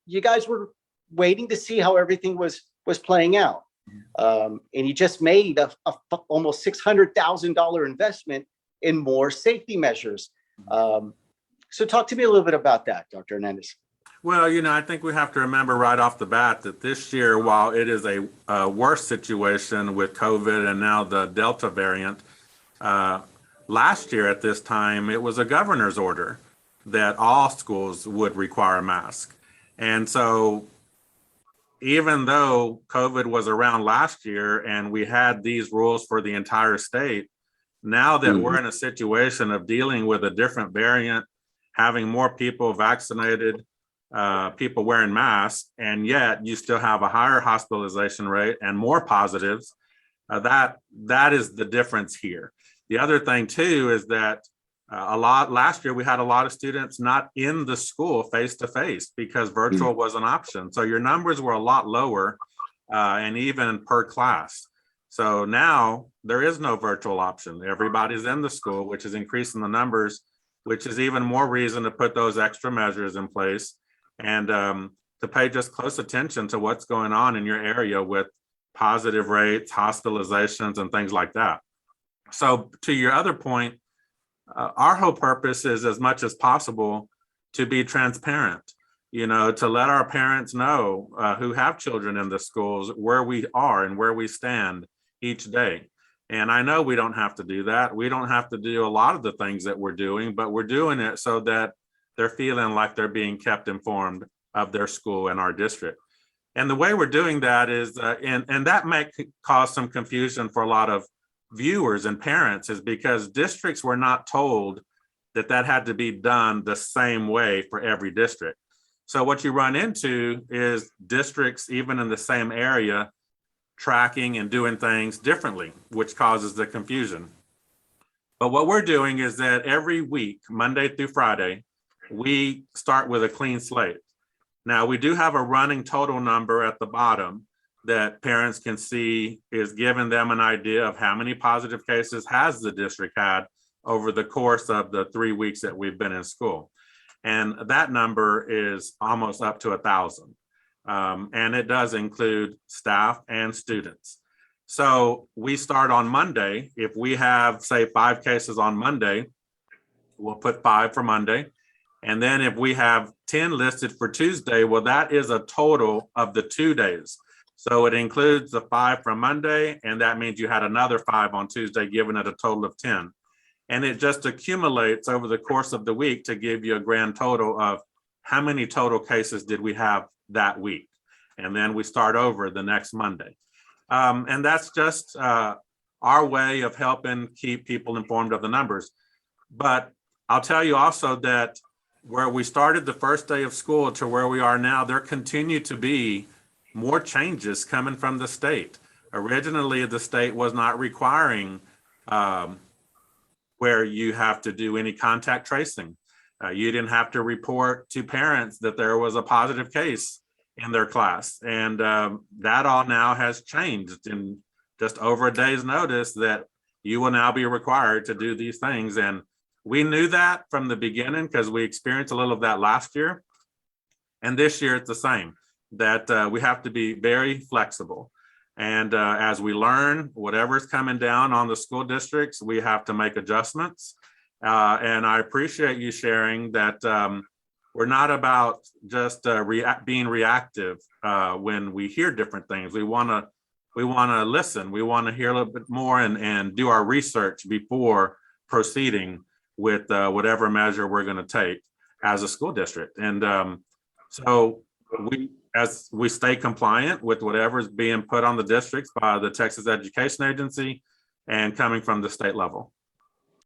you guys were waiting to see how everything was playing out. And you just made a almost $600,000 investment in more safety measures. So talk to me a little bit about that, Dr. Hernandez. Well, I think we have to remember right off the bat that this year, while it is a worse situation with COVID and now the Delta variant, last year at this time, it was a governor's order that all schools would require a mask. And so even though COVID was around last year and we had these rules for the entire state, now that we're in a situation of dealing with a different variant, having more people vaccinated, people wearing masks, and yet you still have a higher hospitalization rate and more positives, that is the difference here. The other thing too is that last year we had a lot of students not in the school face to face because virtual was an option. So your numbers were a lot lower and even per class. So now there is no virtual option. Everybody's in the school, which is increasing the numbers, which is even more reason to put those extra measures in place and to pay just close attention to what's going on in your area with positive rates, hospitalizations, and things like that. So to your other point, our whole purpose is as much as possible to be transparent, to let our parents know who have children in the schools where we are and where we stand each day. And I know we don't have to do that. We don't have to do a lot of the things that we're doing, but we're doing it so that they're feeling like they're being kept informed of their school and our district. And the way we're doing that is, and that may cause some confusion for a lot of viewers and parents, is because districts were not told that had to be done the same way for every district. So what you run into is districts, even in the same area, tracking and doing things differently, which causes the confusion. But what we're doing is that every week, Monday through Friday, we start with a clean slate. Now, we do have a running total number at the bottom that parents can see is giving them an idea of how many positive cases has the district had over the course of the 3 weeks that we've been in school. And that number is almost up to 1,000. And it does include staff and students. So we start on Monday. If we have, say, 5 cases on Monday, we'll put 5 for Monday. And then if we have 10 listed for Tuesday, well, that is a total of the 2 days. So it includes the 5 from Monday, and that means you had another 5 on Tuesday, giving it a total of 10. And it just accumulates over the course of the week to give you a grand total of how many total cases did we have that week. And then we start over the next Monday. And that's just our way of helping keep people informed of the numbers. But I'll tell you also that where we started the first day of school to where we are now, there continue to be more changes coming from the state. Originally, the state was not requiring where you have to do any contact tracing. You didn't have to report to parents that there was a positive case in their class. And that all now has changed in just over a day's notice that you will now be required to do these things. And we knew that from the beginning because we experienced a little of that last year. And this year it's the same, that we have to be very flexible. And as we learn whatever's coming down on the school districts, we have to make adjustments. And I appreciate you sharing that we're not about just being reactive when we hear different things. We want to listen. We want to hear a little bit more and do our research before proceeding with whatever measure we're going to take as a school district. And so as we stay compliant with whatever is being put on the districts by the Texas Education Agency and coming from the state level.